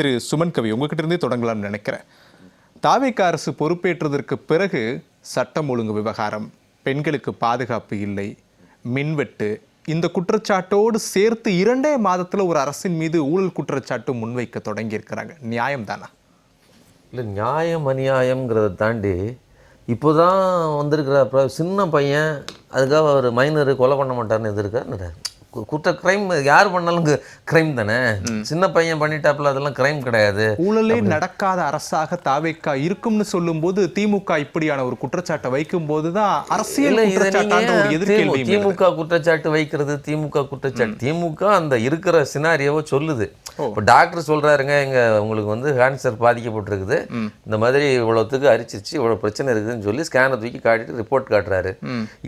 திரு சுமன் கவி, உங்ககிட்ட இருந்தே தொடங்கலாம்னு நினைக்கிறேன். தாவேகா அரசு பொறுப்பேற்றதற்கு பிறகு சட்டம் ஒழுங்கு விவகாரம், பெண்களுக்கு பாதுகாப்பு இல்லை, மின்வெட்டு, இந்த குற்றச்சாட்டோடு சேர்த்து 2 மாதத்தில் ஒரு அரசின் மீது ஊழல் குற்றச்சாட்டு முன்வைக்க தொடங்கியிருக்கிறாங்க. நியாயம் தானா? இல்லை, நியாயம் அநியாயம்ங்கிறத தாண்டி இப்போதான் வந்திருக்கிற சின்ன பையன் அதுக்காக ஒரு மைனரு கொலை பண்ண மாட்டார்னு எதிர்க்காரு. குற்ற கிரைம் யார் பண்ணாலும் கிரைம் தானே. சின்ன பையன் பண்ணிட்டாப்புல, அதெல்லாம் கிரைம் கிடையாது. ஊழலே நடக்காத அரசாக தாவேகா இருக்கும்னு சொல்லும் போது திமுக இப்படியான ஒரு குற்றச்சாட்டை வைக்கும் போதுதான் அரசியல் திமுக குற்றச்சாட்டு வைக்கிறது. திமுக குற்றச்சாட்டு, திமுக அந்த இருக்கிற சினாரியோவை சொல்லுது. இப்போ டாக்டர் சொல்றாருங்க, உங்களுக்கு வந்து கேன்சர் பாதிக்கப்பட்டிருக்குது, இந்த மாதிரி இவ்வளவுத்துக்கு அரிச்சிருச்சு, இவ்வளவு பிரச்சனை இருக்குதுன்னு சொல்லி ஸ்கேனை தூக்கி காட்டிட்டு ரிப்போர்ட் காட்டுறாரு.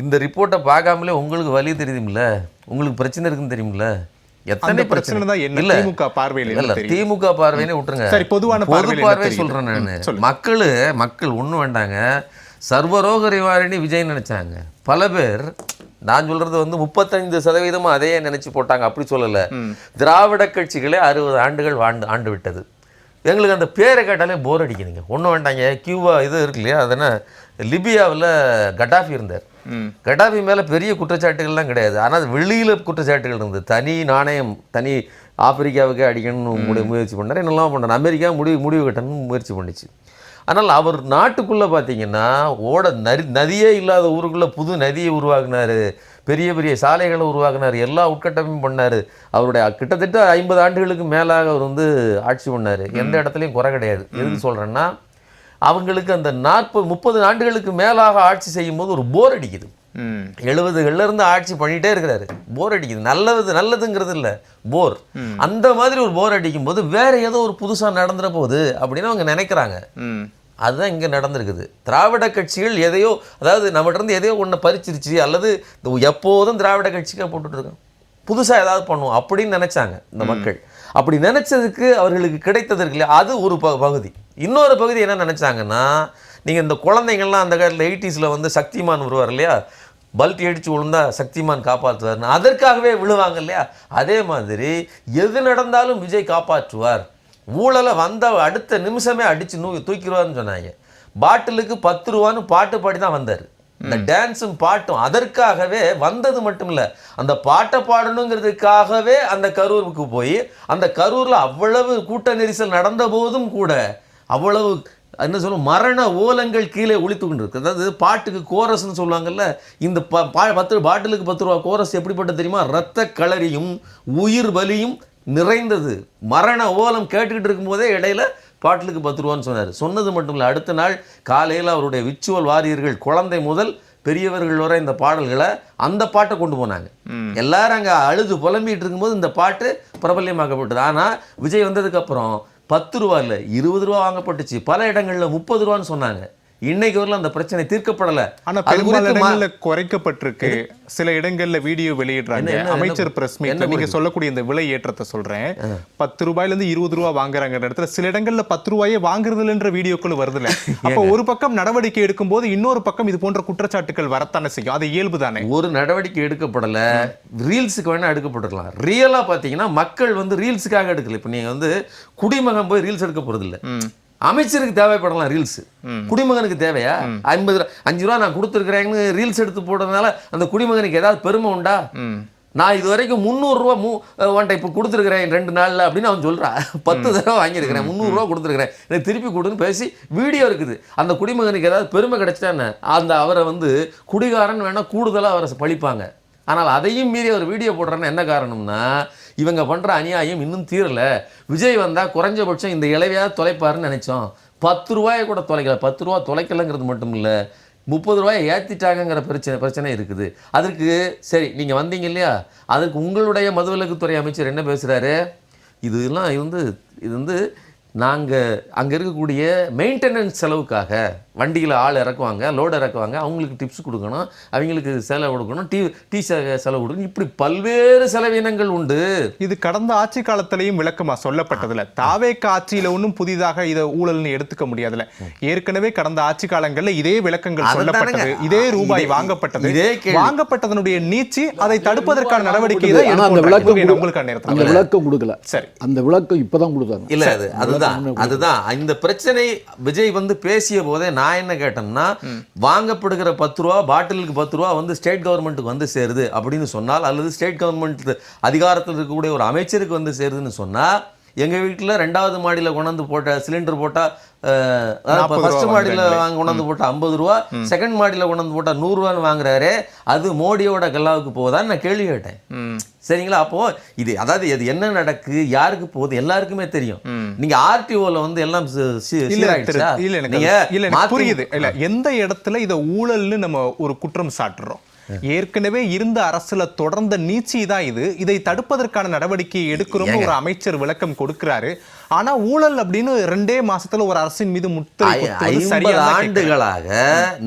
இந்த ரிப்போர்ட்டை பார்க்காமலே உங்களுக்கு வலி தெரியுதுல்ல, உங்களுக்கு பிரச்சனை இருக்குன்னு தெரியுமில்ல. எத்தனை பிரச்சனை தான் இல்ல திமுக பார்வையில இல்ல, திமுக பார்வையில விட்டுருங்க, பொது பார்வை சொல்றேன் நான். மக்கள் ஒண்ணும் வேண்டாங்க, சர்வரோக நிவாரணி விஜய் நினைச்சாங்க. பல பேர், நான் சொல்றது வந்து 35% அதையே நினைச்சு போட்டாங்க. அப்படி சொல்லல, திராவிட கட்சிகளே 60 ஆண்டுகள் ஆண்டு விட்டது. எங்களுக்கு அந்த பேரை கேட்டாலே போர் அடிக்குதுங்க. ஒன்றும் வேண்டாங்க, கியூபா இது இருக்கு இல்லையா, அதனா லிபியாவில் கடாஃபி இருந்தார். கடாஃபி மேலே பெரிய குற்றச்சாட்டுகள்லாம் கிடையாது, ஆனால் வெளியில் குற்றச்சாட்டுகள் இருந்தது. தனி நாணயம், தனி ஆப்பிரிக்காவுக்கு அடிக்கணும்னு முயற்சி பண்ணார், என்னெல்லாம் பண்ணார். அமெரிக்கா முடிவு கட்டணும்னு முயற்சி பண்ணிச்சு. ஆனால் அவர் நாட்டுக்குள்ளே பார்த்தீங்கன்னா நதியே இல்லாத ஊருக்குள்ளே புது நதியை உருவாக்குனார், பெரிய பெரிய சாலைகளை உருவாக்குனார், எல்லா உட்கட்டமைப்பும் பண்ணார். அவருடைய கிட்டத்தட்ட 50 ஆண்டுகளுக்கு மேலாக அவர் வந்து ஆட்சி பண்ணார். எந்த இடத்துலையும் குறை கிடையாது. எதுக்கு சொல்கிறேன்னா, அவங்களுக்கு அந்த 30 ஆண்டுகளுக்கு மேலாக ஆட்சி செய்யும் போது ஒரு போர் அடிக்குது. 70களிலிருந்து ஆட்சி பண்ணிகிட்டே இருக்கிறாரு, போர் அடிக்குது. நல்லதுங்கிறது இல்லை, போர். அந்த மாதிரி ஒரு போர் அடிக்கும் போது வேற ஏதோ ஒரு புதுசாக நடந்துற போகுது அப்படின்னு அவங்க நினைக்கிறாங்க. அதுதான் இங்கே நடந்திருக்குது. திராவிட கட்சிகள் எதையோ, அதாவது நம்மகிட்ட இருந்து எதையோ ஒன்று பறிச்சிருச்சு, அல்லது எப்போதும் திராவிட கட்சிக்காக போட்டுட்ருக்கோம், புதுசாக ஏதாவது பண்ணுவோம் அப்படின்னு நினைச்சாங்க இந்த மக்கள். அப்படி நினைச்சதுக்கு அவர்களுக்கு கிடைத்ததற்கு இல்லையா, அது ஒரு பகுதி. இன்னொரு பகுதி என்ன நினைச்சாங்கன்னா, நீங்கள் இந்த குழந்தைங்கள்லாம் அந்த காலத்தில் 80s வந்து சக்திமான் வருவார் இல்லையா, பல்ட்டி அடித்து விழுந்தா சக்திமான் காப்பாற்றுவார்னு, அதற்காகவே விழுவாங்க இல்லையா, அதே மாதிரி எது நடந்தாலும் விஜய் காப்பாற்றுவார், ஊழலை வந்த அடுத்த நிமிஷமே அடித்து தூக்கிடுவார்னு சொன்னாங்க. பாட்டிலுக்கு 10 ரூபான்னு பாட்டு பாடி தான் வந்தார். இந்த டான்ஸும் பாட்டும் அதற்காகவே வந்தது மட்டும் இல்லை, அந்த பாட்டை பாடணுங்கிறதுக்காகவே அந்த கரூருக்கு போய், அந்த கரூரில் அவ்வளவு கூட்ட நெரிசல் நடந்த போதும் கூட அவ்வளவு என்ன சொல்லும் மரண ஓலங்கள் கீழே ஒழித்து கொண்டு இருக்கு. அதாவது பாட்டுக்கு கோரஸ்ன்னு சொல்லுவாங்கல்ல, இந்த பாட்டிலுக்கு 10 ரூபா கோரஸ் எப்படிப்பட்ட தெரியுமா, இரத்த களரியும் உயிர் வலியும் நிறைந்தது. மரண ஓலம் கேட்டுக்கிட்டு இருக்கும்போதே இடையில பாட்டிலுக்கு 10 ரூபான்னு சொன்னார். சொன்னது மட்டும் இல்லை, அடுத்த நாள் காலையில் அவருடைய விச்சுவல் வாரியர்கள் குழந்தை முதல் பெரியவர்கள் வரை இந்த பாடல்களை, அந்த பாட்டை கொண்டு போனாங்க. எல்லாரும் அங்கே அழுது புலம்பிகிட்டு இருக்கும்போது இந்த பாட்டு பிரபல்யமாக்கப்பட்டது. ஆனால் விஜய் வந்ததுக்கப்புறம் 10 ரூபா இல்லை 20 ரூபா வாங்கப்பட்டுச்சு, பல இடங்களில் 30 ரூபான்னு சொன்னாங்க. இன்னைக்கு வரல அந்த பிரச்சனை தீர்க்கப்படல. ஆனா பெரும்பாலான குறைக்கப்பட்டிருக்கு. சில இடங்கள்ல வீடியோ வெளியிடுறாங்க, அமைச்சர் பிரஸ் மீட்ல நீங்க சொல்லக்கூடிய இந்த விலை ஏற்றத்தை சொல்றேன், 10 ரூபாயிலிருந்து 20 ரூபாய் வாங்குறாங்க இடத்துல சில இடங்கள்ல 10 ரூபாயே வாங்குறதுன்ற வீடியோக்கள் வருதுல. அப்ப ஒரு பக்கம் நடவடிக்கை எடுக்கும் போது இன்னொரு பக்கம் இது போன்ற குற்றச்சாட்டுகள் வரத்தானே செய்யும், அது இயல்பு தானே. ஒரு நடவடிக்கை எடுக்கப்படல, ரீல்ஸுக்கு வேணா எடுக்கப்பட்டிருக்கலாம். ரியலா பாத்தீங்கன்னா மக்கள் வந்து ரீல்ஸுக்காக எடுக்கல. இப்ப நீங்க வந்து குடிமகன் போய் ரீல்ஸ் எடுக்க போறது இல்லை, அமைச்சருக்கு தேவைப்படலாம் ரீல்ஸ், குடிமகனுக்கு தேவையா? 5 ரூபா நான் கொடுத்துருக்கிறேன்னு ரீல்ஸ் எடுத்து போடுறதுனால அந்த குடிமகனுக்கு ஏதாவது பெருமை உண்டா? நான் இது வரைக்கும் 300 ரூபா உன்ட்ட இப்போ கொடுத்துருக்கிறேன் 2 நாளில் அப்படின்னு அவன் சொல்கிறான். 10 தடவை வாங்கியிருக்கிறேன், 300 ரூபா கொடுத்துருக்கிறேன், எனக்கு திருப்பி கொடுன்னு பேசி வீடியோ இருக்குது. அந்த குடிமகனுக்கு ஏதாவது பெருமை கிடைச்சிட்டான்னு அந்த அவரை வந்து குடிகாரன் வேணால் கூடுதலாக அவரை பழிப்பாங்க. ஆனால் அதையும் மீறி அவர் வீடியோ போடுறேன்னு என்ன காரணம்னா, இவங்க பண்ணுற அநியாயம் இன்னும் தீரலை. விஜய் வந்தால் குறைஞ்சபட்சம் இந்த இளவையாக தொலைப்பாருன்னு நினச்சோம். 10 ரூபாயை கூட தொலைக்கல. 10 ரூபா தொலைக்கலைங்கிறது மட்டும் இல்லை, 30 ரூபாயை ஏற்றிட்டாங்கங்கிற பிரச்சனை இருக்குது. அதற்கு சரி நீங்கள் வந்தீங்க இல்லையா, அதற்கு உங்களுடைய மதுவிலக்குத்துறை அமைச்சர் என்ன பேசுகிறாரு, இது வந்து நாங்கள் அங்கே இருக்கக்கூடிய மெயின்டெனன்ஸ் செலவுக்காக வண்டியில் ஆள் இறக்குவாங்க, லோடு இறக்குவாங்க, அவங்களுக்கு டிப்ஸ் கொடுக்கணும், அவங்களுக்கு செலவு கொடுக்கணும், டீ செலவு கொடுக்கணும், இப்படி பல்வேறு செலவினங்கள் உண்டு. இது கடந்த ஆட்சி காலத்திலையும் விளக்கமா சொல்லப்பட்டதுல. தாவேக ஆட்சியில ஒன்றும் புதிதாக இதை ஊழல்னு எடுத்துக்க முடியாதுல. ஏற்கனவே கடந்த ஆட்சி காலங்கள்ல இதே விளக்கங்கள் சொல்லப்பட்டது, இதே ரூபாய் வாங்கப்பட்டது, வாங்கப்பட்டதனுடைய நீச்சி அதை தடுப்பதற்கான நடவடிக்கை விளக்கம் கொடுக்கல. சரி, அந்த விளக்கம் இப்பதான் கொடுத்தாங்க. இல்ல அதுதான் இந்த பிரச்சனை. விஜய் வந்து பேசிய போதே நான் என்ன கேட்டேன்னா, வாங்கப்படுகிற 10 ரூபா பாட்டிலுக்கு 10 ரூபா வந்து ஸ்டேட் கவர்மெண்ட்டுக்கு வந்து சேருது அப்படின்னு சொன்னால், அல்லது ஸ்டேட் கவர்மெண்ட் அதிகாரத்தில் இருக்கக்கூடிய ஒரு அமைச்சருக்கு வந்து சேருதுன்னு சொன்னா, எங்க வீட்டில் 2வது மாடியில் கொண்டாந்து போட்ட சிலிண்டர் போட்டா ஃபர்ஸ்ட் மாடியில் கொண்டாந்து போட்டா 50 ரூபா, செகண்ட் மாடியில் கொண்டாந்து போட்டா 100 ரூபான்னு வாங்குறாரு, அது மோடியோட கல்லாவுக்கு போகுதான்னு நான் கேள்வி கேட்டேன். சரிங்களா? அப்போ இது அதாவது இது என்ன நடக்கு, யாருக்கு போகுது எல்லாருக்குமே தெரியும். நீங்க ஆர்டிஓல வந்து எல்லாம் புரியுது. இல்ல எந்த இடத்துல இத ஊழல்னு நம்ம ஒரு குற்றம் சாட்டுறோம். ஏற்கனவே இருந்த அரசுல தொடர்ந்த நீச்சி தான் இது. இதை தடுப்பதற்கான நடவடிக்கை எடுக்கிறோம் ஒரு அமைச்சர் விளக்கம் கொடுக்கிறாரு. ஆனா ஊழல் அப்படின்னு 2 மாசத்துல ஒரு அரசின் மீது முத்திரை 50 ஆண்டுகளாக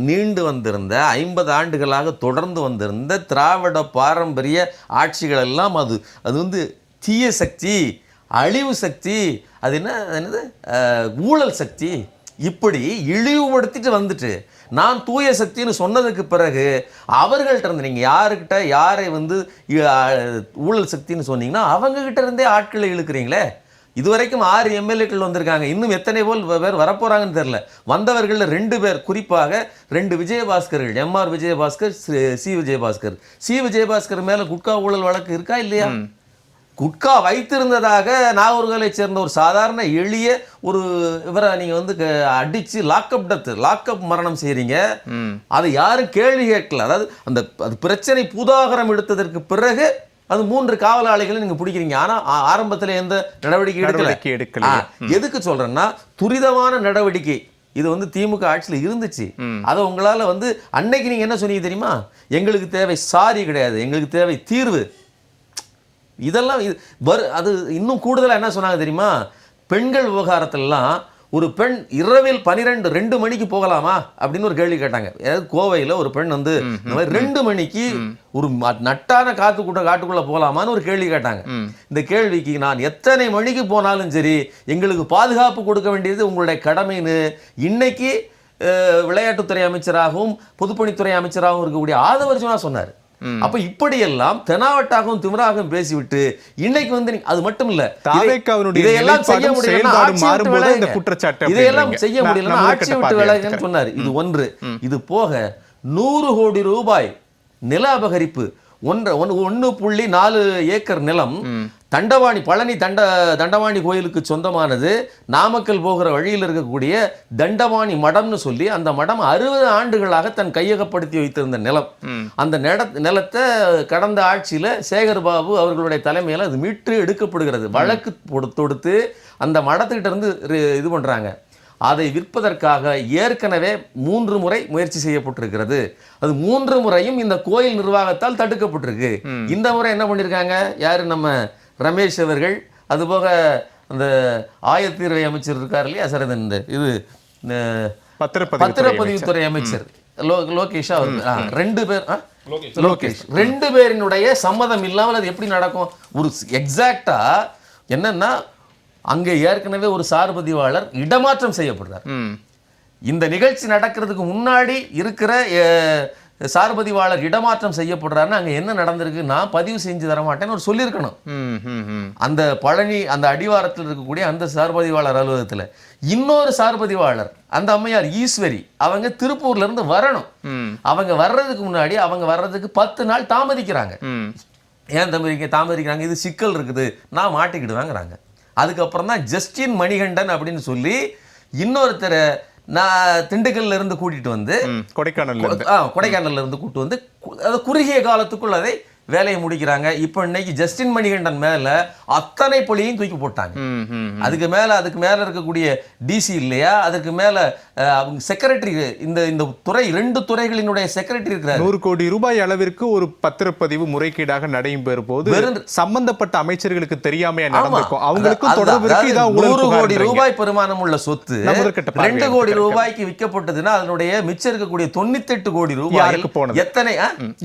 நீண்டு வந்திருந்த 50 ஆண்டுகளாக தொடர்ந்து வந்திருந்த திராவிட பாரம்பரிய ஆட்சிகள் எல்லாம் அது வந்து தீய சக்தி, அழிவு சக்தி, அது என்னது ஊழல் சக்தி, இப்படி இழிவுபடுத்திட்டு வந்துட்டு நான் தூய சக்தின்னு சொன்னதுக்கு பிறகு அவர்கள்ட்ட இருந்து நீங்கள் யாரை வந்து ஊழல் சக்தின்னு சொன்னீங்கன்னா அவங்ககிட்ட இருந்தே ஆட்களை இழுக்கிறீங்களே. இதுவரைக்கும் 6 எம்எல்ஏக்கள் வந்திருக்காங்க, இன்னும் எத்தனை பேர் வரப்போறாங்கன்னு தெரியல. வந்தவர்களில் 2 பேர், குறிப்பாக 2 விஜயபாஸ்கர்கள், எம்ஆர் விஜயபாஸ்கர், சி விஜயபாஸ்கர் மேல குட்கா ஊழல் வழக்கு இருக்கா இல்லையா? குட்கா வைத்திருந்ததாக நாகூர்களை சேர்ந்த ஒரு சாதாரண எளிய ஒரு இவரை நீங்க வந்து அடிச்சு லாக்அப் மரணம் செய்றீங்க. அதை யாரும் கேள்வி கேட்கல. அதாவது அது பிரச்சனை பூதாகரம் எடுத்ததற்கு பிறகு அது 3 காவலாளிகளை நீங்க பிடிக்கிறீங்க. ஆனா ஆரம்பத்துல எந்த நடவடிக்கை எடுக்கல. எதுக்கு சொல்றேன்னா, துரிதமான நடவடிக்கை இது வந்து திமுக ஆட்சியில் இருந்துச்சு. அதை உங்களால வந்து அன்னைக்கு நீங்க என்ன சொன்னீங்க தெரியுமா? எங்களுக்கு தேவை சாரி கிடையாது, எங்களுக்கு தேவை தீர்வு. இதெல்லாம் அது இன்னும் கூடுதலாக என்ன சொன்னாங்க தெரியுமா? பெண்கள் விவகாரத்திலலாம் ஒரு பெண் இரவில் 2 மணிக்கு போகலாமா அப்படின்னு ஒரு கேள்வி கேட்டாங்க. அதாவது கோவையில் ஒரு பெண் வந்து இந்த மாதிரி 2 மணிக்கு ஒரு நட்டான காட்டுக்குள்ள போகலாமான்னு ஒரு கேள்வி கேட்டாங்க. இந்த கேள்விக்கு நான் எத்தனை மணிக்கு போனாலும் சரி எங்களுக்கு பாதுகாப்பு கொடுக்க வேண்டியது உங்களுடைய கடமைன்னு இன்னைக்கு விளையாட்டுத்துறை அமைச்சராகவும் பொதுப்பணித்துறை அமைச்சராகவும் இருக்கக்கூடிய ஆதவர்ஜுனா சொன்னார். அப்ப இப்படியெல்லாம் தெனாவட்டாகவும் திமிராகவும் பேசிவிட்டு இன்னைக்கு வந்து அது மட்டும் இல்ல, இதையெல்லாம் செய்ய முடியலன்னா ஆட்சி விட்டு விலகுன்னு சொன்னார். இது ஒன்று. இது போக 100 கோடி ரூபாய் நில அபகரிப்பு, 1.4 ஏக்கர் நிலம் பழனி தண்டவாணி கோயிலுக்கு சொந்தமானது. நாமக்கல் போகிற வழியில் இருக்கக்கூடிய தண்டவாணி மடம்னு சொல்லி அந்த மடம் 60 ஆண்டுகளாக தன் கையகப்படுத்தி வைத்திருந்த நிலம். அந்த நிலத்தை கடந்த ஆட்சியில சேகர்பாபு அவர்களுடைய தலைமையில் அது மீட்டு எடுக்கப்படுகிறது. வழக்கு தொடுத்து அந்த மடத்துக்கிட்ட இருந்து இது பண்றாங்க. அதை விற்பதற்காக ஏற்கனவே 3 முறை முயற்சி செய்யப்பட்டிருக்கிறது. அது 3 முறையும் இந்த கோயில் நிர்வாகத்தால் தடுக்கப்பட்டிருக்கு. இந்த முறை என்ன பண்ணிருக்காங்க? யாரு? நம்ம ரமேஷ் அவர்கள், அதுபோக அந்த ஆயத்தீர்வை அமைச்சர் இருக்கார் இல்லையா சார், இது பத்திரப்பதிவுத்துறை அமைச்சர் லோகேஷா, 2 பேர், லோகேஷ் 2 பேரினுடைய சம்மதம் இல்லாமல் அது எப்படி நடக்கும்? ஒரு எக்ஸாக்டா என்னன்னா, அங்கே ஏற்கனவே ஒரு சார்பதிவாளர் இடமாற்றம் செய்யப்படுறார். இந்த நிகழ்ச்சி நடக்கிறதுக்கு முன்னாடி இருக்கிற சார்பதிவாளர் இடமாற்றம் செய்யப்படுறாருன்னு அங்க என்ன நடந்திருக்கு, நான் பதிவு செஞ்சு தர மாட்டேன்னு ஒரு சொல்லியிருக்கணும். அந்த பழனி அந்த அடிவாரத்தில் இருக்கக்கூடிய அந்த சார்பதிவாளர் அலுவலகத்துல இன்னொரு சார்பதிவாளர், அந்த அம்மையார் ஈஸ்வரி, அவங்க திருப்பூர்ல இருந்து வரணும். அவங்க வர்றதுக்கு முன்னாடி அவங்க வர்றதுக்கு 10 நாள் தாமதிக்கிறாங்க. ஏன் தாமதிக்கிறாங்க? இது சிக்கல் இருக்குது, நான் மாட்டிக்கிடுவாங்கிறாங்க. அதுக்கப்புறம் தான் ஜஸ்டின் மணிகண்டன் அப்படின்னு சொல்லி இன்னொருத்தரை நான் திண்டுக்கல்ல இருந்து கூட்டிட்டு வந்து கொடைக்கானல்ல இருந்து கூட்டு வந்து குறுகிய காலத்துக்குள் அதை வேலையை முடிக்கிறாங்க. இப்போ இன்னைக்கு ஜஸ்டின் மணிகண்டன் மேல அத்தனை பழியையும் தூக்கி போட்டாங்க. அதுக்கு மேல இருக்கக்கூடிய டிசி இல்லையா, அதுக்கு மேல அவங்க செக்ரட்டரி, இந்த துறை 2 துறைகளினுடைய செக்ரட்டரி இருக்கிறார். 100 கோடி ரூபாய் அளவிற்கு ஒரு பத்திரப்பதிவு முறைகேடாக நடைபெறும் போது சம்பந்தப்பட்ட அமைச்சர்களுக்கு தெரியாமையா நடந்திருக்கும். அவங்களுக்கும் தொடர்பு இருக்கு. இதான் 100 கோடி ரூபாய் பெருமானம் உள்ள சொத்து 2 கோடி ரூபாய்க்கு விற்கப்பட்டதுன்னா அதனுடைய மிச்சம் இருக்கக்கூடிய 98 கோடி ரூபாய் எத்தனை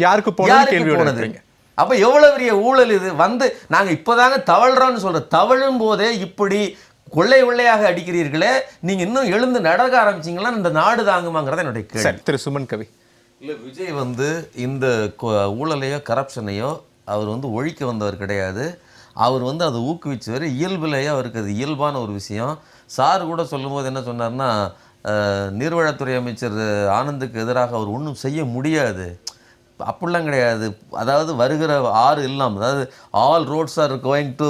யாருக்கு போனது? அப்ப எவ்வளவு பெரிய ஊழல் இது! நாங்க இப்பதாங்க தவழ்றோம்னு சொல்ற, தவழும் போதே இப்படி கொள்ளையாக அடிக்கிறீர்களே, நீங்க இன்னும் எழுந்து நடக்க ஆரம்பிச்சீங்களா இந்த நாடு தாங்குமாங்கிறத என்னுடைய கேள்வி. திரு சுமன் கவி, இல்ல விஜய் இந்த ஊழலையோ கரப்ஷனையோ அவர் ஒழிக்க வந்தவர் கிடையாது. அவர் அதை ஊக்குவிச்சவர். இயல்புலையோ அவருக்கு அது இயல்பான ஒரு விஷயம். சார் கூட சொல்லும்போது என்ன சொன்னார்னா, நீர்வளத்துறை அமைச்சர் ஆனந்துக்கு எதிராக அவர் ஒன்றும் செய்ய முடியாது, அப்படிலாம் கிடையாது. அதாவது வருகிற ஆறு இல்லாமல், அதாவது all roads are going to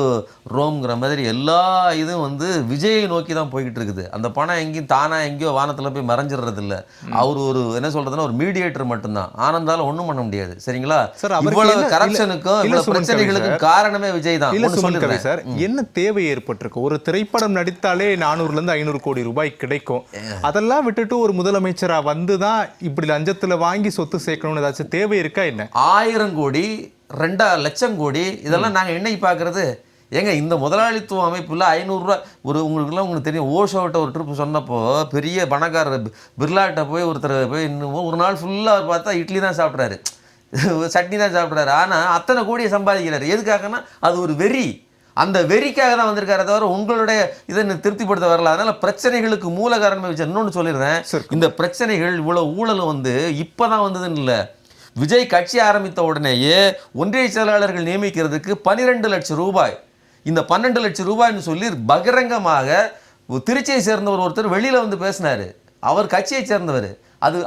ரோம்ங்கிற மாதிரி எல்லா இதுவும் விஜயை நோக்கி தான் போய்கிட்டு இருக்குது. அந்த பணம் எங்கேயும் தானாக எங்கேயோ வானத்தில் போய் மறைஞ்சிடுறது இல்லை. அவர் என்ன சொல்றதுன்னா ஒரு மீடியேட்டர் மட்டும்தான். ஆனந்தால ஒன்றும் பண்ண முடியாது. சரிங்களா? இவ்வளவு கரப்ஷனுக்கும் இவ்வளவு பிரச்சனைகளுக்கும் காரணமே விஜய் தான். சார், என்ன தேவை ஏற்பட்டிருக்கு? ஒரு திரைப்படம் நடித்தாலே 400 to 500 கோடி ரூபாய் கிடைக்கும். அதெல்லாம் விட்டுட்டு ஒரு முதலமைச்சரா வந்துதான் இப்படி லஞ்சத்துல வாங்கி சொத்து சேர்க்கணும்னு ஏதாச்சும் தேவை இருக்கா என்ன? 1000 கோடி 2 லட்சம் கோடி இதெல்லாம் நாங்க என்னைக்கு பார்க்கறது? ஏங்க இந்த முதலாளித்துவ அமைப்புல 500 ரூபாய் உங்களுக்கு தெரியும். ஓஷோட்ட ஒரு ட்ரிப் சொன்னப்போ பெரிய பணக்காரர் பிர்லாட்ட போய் ஒருத்தர் போய் இன்னும் ஒரு நாள் ஃபுல்லா பார்த்தா இட்லி தான் சாப்பிட்றாரு, சட்னி தான் சாப்பிட்றாரு. ஆனா அத்தனை கோடியை சம்பாதிக்கிறாரு. எதுக்காகனா அது ஒரு வெறி. அந்த வெறிக்காக தான் வந்திருக்காரு, தவிர உங்களுடைய இதை திருப்திப்படுத்த வரல. அதனால பிரச்சனைகளுக்கு மூல காரணமே வச்சு இன்னொன்று சொல்லிடுறேன். இந்த பிரச்சனைகள் இவ்வளவு ஊழலும் இப்பதான் வந்ததுன்னு இல்லை. விஜய் கட்சி ஆரம்பித்த உடனேயே ஒன்றிய செயலாளர்கள் நியமிக்கிறதுக்கு 12 லட்சம் ரூபாய், இந்த 12 லட்சம் ரூபாய்னு சொல்லி பகிரங்கமாக திருச்சியை சேர்ந்தவர் ஒருத்தர் வெளியில பேசினாரு. அவர் கட்சியை சேர்ந்தவர்.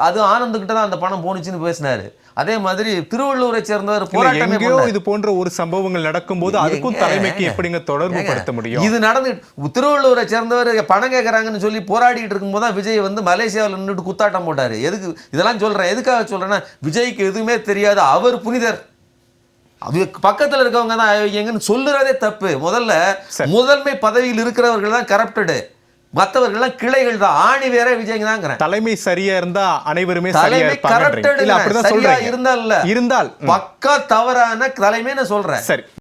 அது ஆனந்துகிட்ட தான் அந்த பணம் போனுச்சுன்னு பேசினாரு. அதே மாதிரி திருவள்ளூரை சேர்ந்தவர் போராட்டமே இது போன்ற ஒரு சம்பவங்கள் நடக்கும்போது அதுக்கும் தலைமைக்கு எப்படிங்க தொடர்பு படுத்த முடியும்? இது நடந்து திருவள்ளூரை சேர்ந்தவர் பணம் கேட்கறாங்கன்னு சொல்லி போராடிட்டு இருக்கும்போது தான் விஜய் மலேசியாவில் நின்றுட்டு குத்தாட்டம் போட்டாரு. எதுக்கு இதெல்லாம் சொல்றேன்? எதுக்காக சொல்றேன்னா, விஜய்க்கு எதுவுமே தெரியாது, அவர் புனிதர். அது பக்கத்துல இருக்கவங்க தான் எங்கன்னு சொல்லுறதே தப்பு. முதன்மை பதவியில் இருக்கிறவர்கள் தான் கரப்டடு, மற்றவர்கள்லாம் கிளைகள் தான். ஆணி வேற விஜய் தான். தலைமை சரியா இருந்தா அனைவருமே இருந்தால் பக்கா தவறான தலைமைன்னு சொல்றேன். சரி.